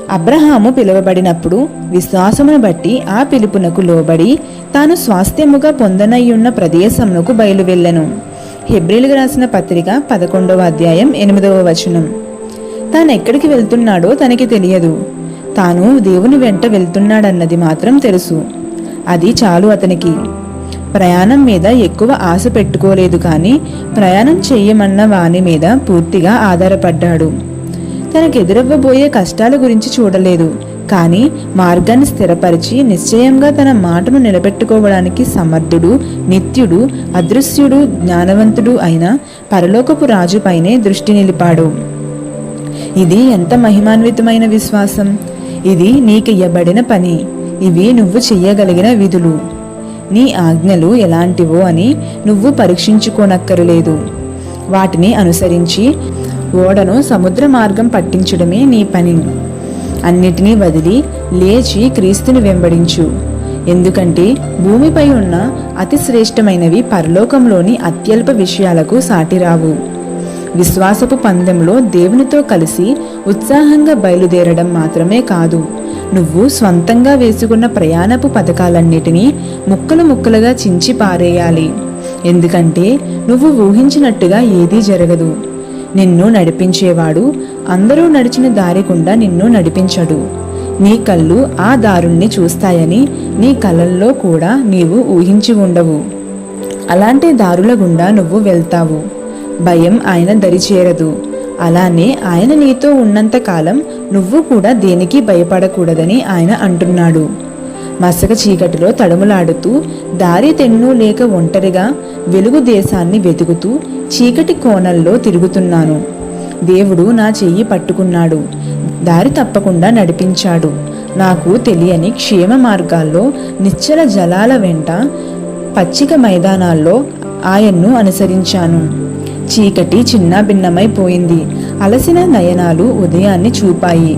అబ్రహాము పిలువబడినప్పుడు విశ్వాసమును బట్టి ఆ పిలుపునకు లోబడి తాను స్వాస్థ్యముగా పొందనయ్యున్న ప్రదేశమునకు బయలువెళ్ళెను. హెబ్రీయులకు రాసిన పత్రిక 11వ అధ్యాయం 8వ వచనం. తానెక్కడికి వెళ్తున్నాడో తనకి తెలియదు. తాను దేవుని వెంట వెళ్తున్నాడన్నది మాత్రం తెలుసు. అది చాలు అతనికి. ప్రయాణం మీద ఎక్కువ ఆశ పెట్టుకోలేదు, కానీ ప్రయాణం చెయ్యమన్న వాని మీద పూర్తిగా ఆధారపడ్డాడు. తనకెదురవ్వబోయే కష్టాల గురించి చూడలేదు, కానీ మార్గాన్ని స్థిరపరిచి నిశ్చయంగా తన మాటను నిలబెట్టుకోవడానికి సమర్థుడు, నిత్యుడు, అదృశ్యుడు, జ్ఞానవంతుడు అయిన పరలోకపు రాజుపైనే దృష్టి నిలిపాడు. ఇది ఎంత మహిమాన్వితమైన విశ్వాసం! ఇది నీకియ్యబడిన పని. ఇవి నువ్వు చెయ్యగలిగిన విధులు. నీ ఆజ్ఞలు ఎలాంటివో అని నువ్వు పరీక్షించుకోనక్కరలేదు. వాటిని అనుసరించి ఓడను సముద్ర మార్గం పట్టించడమే నీ పని. అన్నిటినీ వదిలి లేచి క్రీస్తుని వెంబడించు. ఎందుకంటే భూమిపై ఉన్న అతి శ్రేష్టమైనవి పరలోకంలోని అత్యల్ప విషయాలకు సాటిరావు. విశ్వాసపు పందెంలో దేవునితో కలిసి ఉత్సాహంగా బయలుదేరడం మాత్రమే కాదు, నువ్వు స్వంతంగా వేసుకున్న ప్రయాణపు పథకాలన్నిటినీ ముక్కలు ముక్కలుగా చించి పారేయాలి. ఎందుకంటే నువ్వు ఊహించినట్టుగా ఏదీ జరగదు. నిన్ను నడిపించేవాడు అందరూ నడిచిన దారి గుండా నిన్ను నడిపించడు. నీ కళ్ళు ఆ దారుల్ని చూస్తాయని నీ కలల్లో కూడా నీవు ఊహించి ఉండవు. అలాంటి దారుల గుండా నువ్వు వెళ్తావు. భయం ఆయన దరిచేరదు. అలానే ఆయన నీతో ఉన్నంత కాలం నువ్వు కూడా దేనికి భయపడకూడదని ఆయన అంటున్నాడు. మసక చీకటిలో తడుములాడుతూ, దారి తెన్ను లేక ఒంటరిగా వెలుగు దేశాన్ని వెతుకుతూ చీకటి కోణల్లో తిరుగుతున్నాను. దేవుడు నా చెయ్యి పట్టుకున్నాడు, దారి తప్పకుండా నడిపించాడు. నాకు తెలియని క్షేమ మార్గాల్లో, నిశ్చల జలాల వెంట, పచ్చిక మైదానాల్లో ఆయన్ను అనుసరించాను. చీకటి చిన్న భిన్నమైపోయింది. అలసిన నయనాలు ఉదయాన్ని చూపాయి.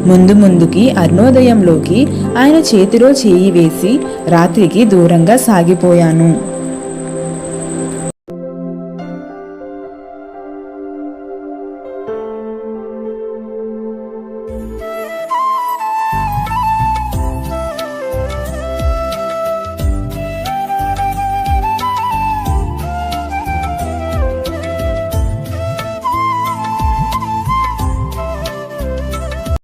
ముందు ముందుకి అరుణోదయంలోకి ఆయన చేతిలో చేయి వేసి రాత్రికి దూరంగా సాగిపోయాను.